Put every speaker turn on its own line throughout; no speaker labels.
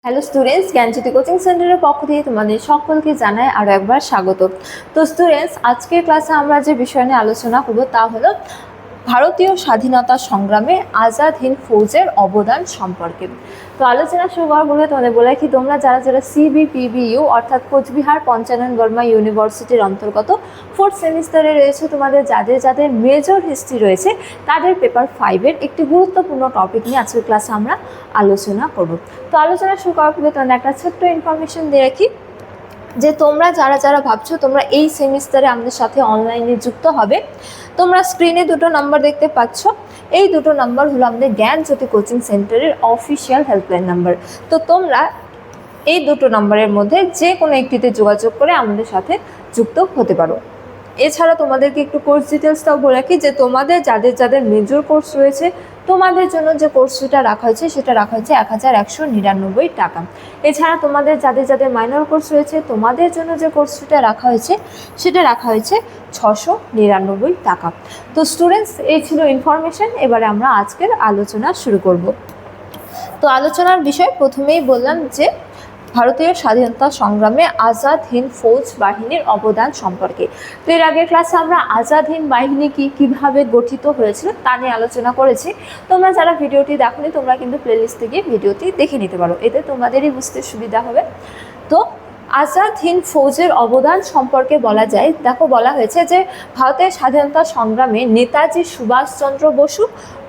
Hello students, জ্ঞানজ্যোতি coaching সেন্টারের পক্ষ থেকে তোমাদের সকলকে জানাই আরও একবার স্বাগত। তো স্টুডেন্টস, আজকের ক্লাসে আমরা যে বিষয় নিয়ে আলোচনা করব তা হলো ভারতীয় স্বাধীনতা সংগ্রামে আজাদ হিন্দ ফৌজের অবদান সম্পর্কে। তো আলোচনা শুরু করার পূর্বে তোমাদের বলে রাখি, তোমরা যারা যারা CBPBU অর্থাৎ কোচবিহার পঞ্চানন বর্মা ইউনিভার্সিটির অন্তর্গত 4th সেমিস্টারে রয়েছে, তোমাদের যাদের যাদের মেজর হিস্ট্রি রয়েছে তাদের পেপার 5-এর একটি গুরুত্বপূর্ণ টপিক নিয়ে আজকের ক্লাসে আমরা আলোচনা করব। তো আলোচনা শুরু করার পূর্বে তোমাদের একটা ছোট্ট ইনফরমেশন দিয়ে রাখি যে তোমরা যারা যারা ভাবছো তোমরা এই সেমিস্টারে আমাদের সাথে অনলাইনে যুক্ত হবে, তোমরা স্ক্রিনে দুটো নাম্বার দেখতে পাচ্ছ। এই দুটো নাম্বার হলো আমাদের জ্ঞানজ্যোতি কোচিং সেন্টারের অফিসিয়াল হেল্পলাইন নাম্বার। তো তোমরা এই দুটো নাম্বারের মধ্যে যে কোনো একটিতে যোগাযোগ করে আমাদের সাথে যুক্ত হতে পারো। এছাড়া তোমাদেরকে একটু কোর্স ডিটেলসটাও বলে রাখি যে তোমাদের যাদের যাদের মেজর কোর্স রয়েছে তোমাদের জন্য যে কোর্স ফিটা রাখা হয়েছে সেটা রাখা হয়েছে 1199 টাকা। এছাড়া তোমাদের যাদের যাদের মাইনর কোর্স রয়েছে তোমাদের জন্য যে কোর্স ফিটা রাখা হয়েছে সেটা রাখা হয়েছে 699 টাকা। তো স্টুডেন্টস, এই ছিল ইনফরমেশন। এবারে আমরা আজকের আলোচনা শুরু করব। তো আলোচনার বিষয় প্রথমেই বললাম যে ভারতীয় স্বাধীনতা সংগ্রামে আজাদ হিন্দ ফৌজ বাহিনীর অবদান সম্পর্কে। তো এর আগের ক্লাসে আমরা আজাদ হিন্দ বাহিনী কীভাবে গঠিত হয়েছিল তা নিয়ে আলোচনা করেছি। তোমরা যারা ভিডিওটি দেখোনি তোমরা কিন্তু প্লেলিস্ট থেকে ভিডিওটি দেখে নিতে পারো, এতে তোমাদেরই বুঝতে সুবিধা হবে। তো আজাদ হিন্দ ফৌজের অবদান সম্পর্কে বলা যায়, দেখো বলা হয়েছে যে ভারতের স্বাধীনতা সংগ্রামে নেতাজি সুভাষচন্দ্র বসু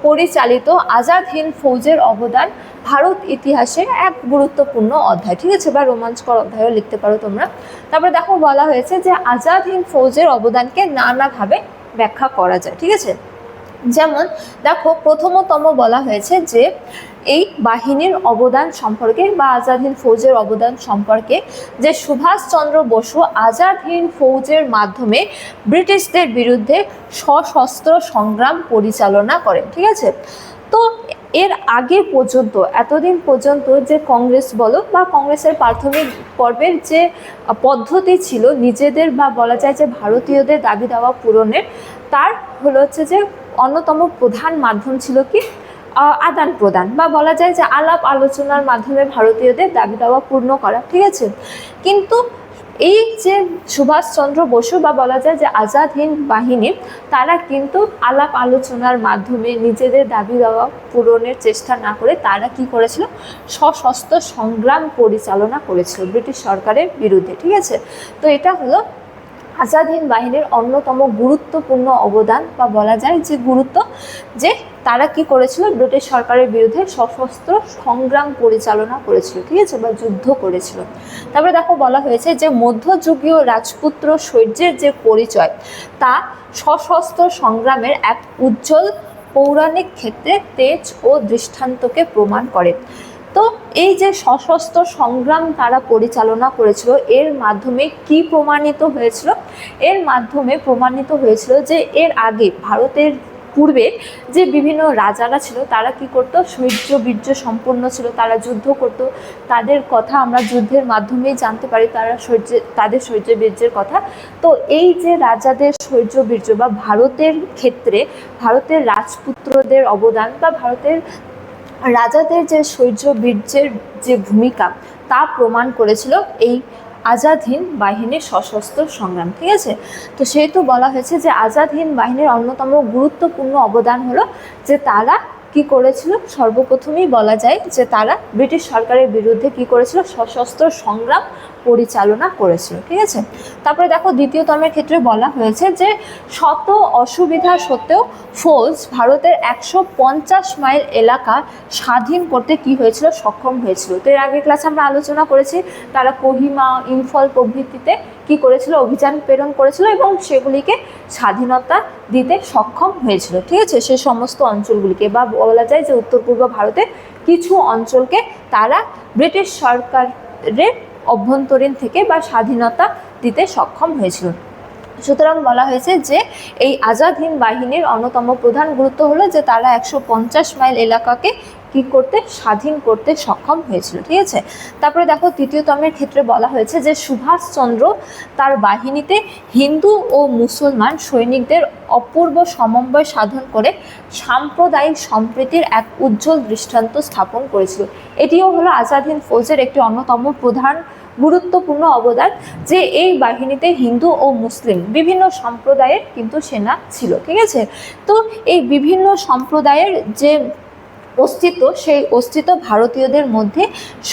পরিচালিত আজাদ হিন্দ ফৌজের অবদান ভারত ইতিহাসে এক গুরুত্বপূর্ণ অধ্যায়, ঠিক আছে, বা রোমাঞ্চকর অধ্যায়ও লিখতে পারো তোমরা। তারপরে দেখো বলা হয়েছে যে আজাদ হিন্দ ফৌজের অবদানকে নানাভাবে ব্যাখ্যা করা যায়, ঠিক আছে। যেমন দেখো প্রথমতম বলা হয়েছে যে এই বাহিনীর অবদান সম্পর্কে বা আজাদ হিন্দ ফৌজের অবদান সম্পর্কে যে সুভাষচন্দ্র বসু আজাদ হিন্দ ফৌজের মাধ্যমে ব্রিটিশদের বিরুদ্ধে সশস্ত্র সংগ্রাম পরিচালনা করেন, ঠিক আছে। তো এর আগে পর্যন্ত এতদিন পর্যন্ত যে কংগ্রেস বলো বা কংগ্রেসের প্রাথমিক পর্বের যে পদ্ধতি ছিল নিজেদের বা বলা যায় যে ভারতীয়দের দাবি দাওয়া পূরণের, তার হলো হচ্ছে যে অন্যতম প্রধান মাধ্যম ছিল কি আদান প্রদান বা বলা যায় যে আলাপ আলোচনার মাধ্যমে ভারতীয়দের দাবি দাওয়া পূর্ণ করা, ঠিক আছে। কিন্তু এই যে সুভাষচন্দ্র বসু বা বলা যায় যে আজাদ হিন্দ বাহিনী, তারা কিন্তু আলাপ আলোচনার মাধ্যমে নিজেদের দাবি দাওয়া পূরণের চেষ্টা না করে তারা কি করেছিল, সশস্ত্র সংগ্রাম পরিচালনা করেছিল ব্রিটিশ সরকারের বিরুদ্ধে, ঠিক আছে। তো এটা হলো আজাদ হিন্দ বাহিনীর অন্যতম গুরুত্বপূর্ণ অবদান বা বলা যায় যে গুরুত্ব, যে তারা কি করেছিল, ব্রিটিশ সরকারের বিরুদ্ধে সশস্ত্র সংগ্রাম পরিচালনা করেছিল, ঠিক আছে, বা যুদ্ধ করেছিল। তারপরে দেখো বলা হয়েছে যে মধ্যযুগীয় রাজপুত্র শৌর্যের যে পরিচয় তা সশস্ত্র সংগ্রামের এক উজ্জ্বল পৌরাণিক ক্ষেত্রে তেজ ও দৃষ্টান্তকে প্রমাণ করে। তো এই যে সশস্ত্র সংগ্রাম তারা পরিচালনা করেছিল, এর মাধ্যমে কি প্রমাণিত হয়েছিল, এর মাধ্যমে প্রমাণিত হয়েছিল যে এর আগে ভারতের পূর্বে যে বিভিন্ন রাজারা ছিল তারা কি করতো, শৌর্য বীর্য সম্পন্ন ছিল, তারা যুদ্ধ করত, তাদের কথা আমরা যুদ্ধের মাধ্যমেই জানতে পারি, তাদের শৌর্য বীর্যের কথা। তো এই যে রাজাদের শৌর্য বীর্য বা ভারতের ক্ষেত্রে ভারতের রাজপুত্রদের অবদান বা ভারতের রাজাদের যে শৌর্য বীর্যের যে ভূমিকা তা প্রমাণ করেছিল এই আজাদ হিন্দ বাহিনীর সশস্ত্র সংগ্রাম, ঠিক আছে। তো সেহেতু বলা হয়েছে যে আজাদ হিন্দ বাহিনীর অন্যতম গুরুত্বপূর্ণ অবদান হলো যে তারা কি করেছিল, সর্বপ্রথমেই বলা যায় যে তারা ব্রিটিশ সরকারের বিরুদ্ধে কি করেছিল, সশস্ত্র সংগ্রাম পরিচালনা করেছিল, ঠিক আছে। তারপরে দেখো দ্বিতীয়তমের ক্ষেত্রে বলা হয়েছে যে শত অসুবিধা সত্ত্বেও ফৌজ ভারতের 150 মাইল এলাকা স্বাধীন করতে কি হয়েছিল, সক্ষম হয়েছিল। তো এর আগে ক্লাসে আমরা আলোচনা করেছি তারা কোহিমা, ইম্ফল প্রভৃতিতে কি করেছিল, অভিযান প্রেরণ করেছিল এবং সেগুলিকে স্বাধীনতা দিতে সক্ষম হয়েছিল, ঠিক আছে, সে সমস্ত অঞ্চলগুলিকে বা বলা যায় যে উত্তর পূর্ব ভারতের কিছু অঞ্চলকে তারা ব্রিটিশ সরকারের অভ্যন্তরীণ থেকে বা স্বাধীনতা দিতে সক্ষম হয়েছিল। সুতরাং বলা হয়েছে যে এই আজাদ হিন্দ বাহিনীর অন্যতম প্রধান গুরুত্ব হলো যে তারা 150 মাইল এলাকাকে কি করতে, স্বাধীন করতে সক্ষম হয়েছিল, ঠিক আছে। তারপরে দেখো তৃতীয়তমের ক্ষেত্রে বলা হয়েছে যে সুভাষচন্দ্র তার বাহিনীতে হিন্দু ও মুসলমান সৈনিকদের অপূর্ব সমন্বয় সাধন করে সাম্প্রদায়িক সম্প্রীতির এক উজ্জ্বল দৃষ্টান্ত স্থাপন করেছিল। এটিও হলো আজাদ হিন্দ ফৌজের একটি অন্যতম প্রধান গুরুত্বপূর্ণ অবদান, যে এই বাহিনীতে হিন্দু ও মুসলিম বিভিন্ন সম্প্রদায়ের কিন্তু সেনা ছিল। ঠিক আছে, তো এই বিভিন্ন সম্প্রদায়ের যে অস্তিত্ব, সেই অস্তিত্ব ভারতীয়দের মধ্যে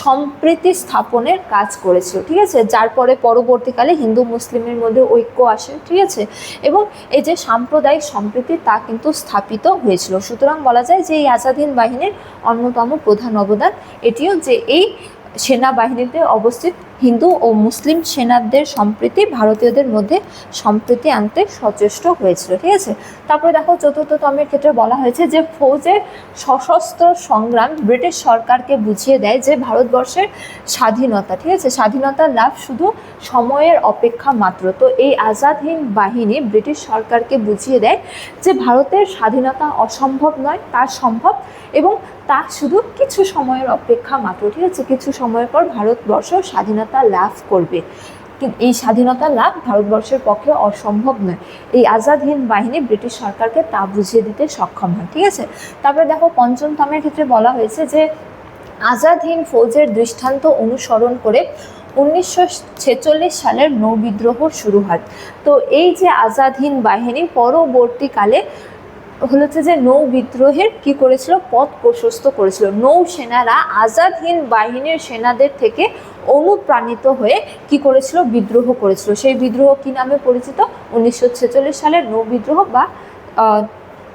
সম্প্রীতি স্থাপনের কাজ করেছিল। ঠিক আছে, যার পরে পরবর্তীকালে হিন্দু মুসলিমের মধ্যে ঐক্য আসে। ঠিক আছে, এবং এই যে সাম্প্রদায়িক সম্প্রীতি তা কিন্তু স্থাপিত হয়েছিল। সুতরাং বলা যায় যে এই আজাদ হিন্দ বাহিনীর অন্যতম প্রধান অবদান এটিও, যে এই সেনাবাহিনীতে অবস্থিত হিন্দু ও মুসলিম সেনাদের সম্প্রীতি ভারতীয়দের মধ্যে সম্প্রীতি আনতে সচেষ্ট হয়েছিল। ঠিক আছে, তারপরে দেখো চতুর্থ তমের ক্ষেত্রে বলা হয়েছে যে ফৌজের সশস্ত্র সংগ্রাম ব্রিটিশ সরকারকে বুঝিয়ে দেয় যে ভারতবর্ষের স্বাধীনতা, ঠিক আছে, স্বাধীনতার লাভ শুধু সময়ের অপেক্ষা মাত্র। তো এই আজাদ হিন্দ বাহিনী ব্রিটিশ সরকারকে বুঝিয়ে দেয় যে ভারতের স্বাধীনতা অসম্ভব নয়, তা সম্ভব, এবং তা শুধু কিছু সময়ের অপেক্ষা মাত্র। ঠিক আছে, কিছু সময়ের পর ভারতবর্ষ স্বাধীনতা লাভ করবে। এই স্বাধীনতা লাভ ভারতবর্ষের পক্ষে অসম্ভব নয়। এই আজাদ হিন্দ বাহিনী ব্রিটিশ সরকারকে তা বুঝিয়ে দিতে সক্ষম হয়। ঠিক আছে, তারপরে দেখো পঞ্চম তমের ক্ষেত্রে বলা হয়েছে যে আজাদ হিন্দ ফৌজের দৃষ্টান্ত অনুসরণ করে 1946 সালের নৌ বিদ্রোহ শুরু হয়। তো এই যে আজাদ হিন্দ বাহিনী পরবর্তীকালে হচ্ছে যে নৌ বিদ্রোহের কি করেছিল, পথ প্রশস্ত করেছিল। নৌসেনারা আজাদ হিন্দ বাহিনীর সেনাদের থেকে অনুপ্রাণিত হয়ে কি করেছিল, বিদ্রোহ করেছিল। সেই বিদ্রোহ কি নামে পরিচিত, 1946 সালের নৌ বিদ্রোহ বা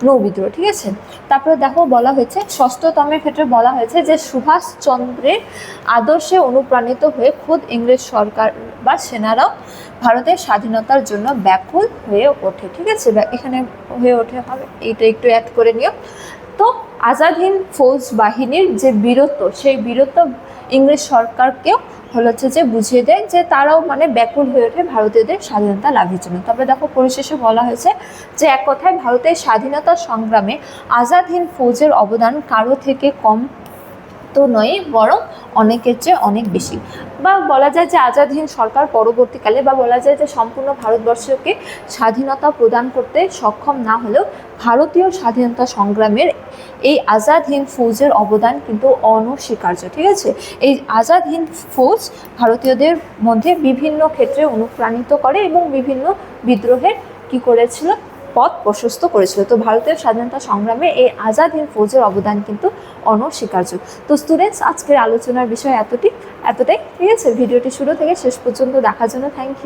নৌ বিদ্রোহ। ঠিক আছে, তারপরে দেখো বলা হয়েছে ষষ্ঠতমের ক্ষেত্রে বলা হয়েছে যে সুভাষচন্দ্রের আদর্শে অনুপ্রাণিত হয়ে খোদ ইংরেজ সরকার বা সেনারাও ভারতের স্বাধীনতার জন্য ব্যাকুল হয়ে ওঠে। ঠিক আছে, এখানে হয়ে ওঠে হবে, এইটা একটু অ্যাড করে নিও। তো আজাদ হিন্দ ফৌজ বাহিনীর যে বীরত্ব, সেই বীরত্ব ইংরেজ সরকারকেও হচ্ছে যে বুঝিয়ে দেয় যে তারাও মানে ব্যাকুল হয়ে ওঠে ভারতীয়দের স্বাধীনতা লাভের জন্য। তবে দেখো পরিশেষে বলা হয়েছে যে এক কথায় ভারতের স্বাধীনতা সংগ্রামে আজাদ হিন্দ ফৌজের অবদান কারো থেকে কম তো নয়, বরং অনেকের চেয়ে অনেক বেশি। বা বলা যায় যে আজাদ হিন্দ সরকার পরবর্তীকালে, বা বলা যায় যে সম্পূর্ণ ভারতবর্ষকে স্বাধীনতা প্রদান করতে সক্ষম না হলেও ভারতীয় স্বাধীনতা সংগ্রামের এই আজাদ হিন্দ ফৌজের অবদান কিন্তু অনস্বীকার্য। ঠিক আছে, এই আজাদ হিন্দ ফৌজ ভারতীয়দের মধ্যে বিভিন্ন ক্ষেত্রে অনুপ্রাণিত করে এবং বিভিন্ন বিদ্রোহের কি করেছিল, পথ প্রশস্ত করেছিল। তো ভারতের স্বাধীনতা সংগ্রামে এই আজাদ হিন্দ ফৌজের অবদান কিন্তু অনস্বীকার্য। তো স্টুডেন্টস, আজকের আলোচনার বিষয় এতটাই। ঠিক আছে, ভিডিওটি শুরু থেকে শেষ পর্যন্ত দেখার জন্য থ্যাংক ইউ।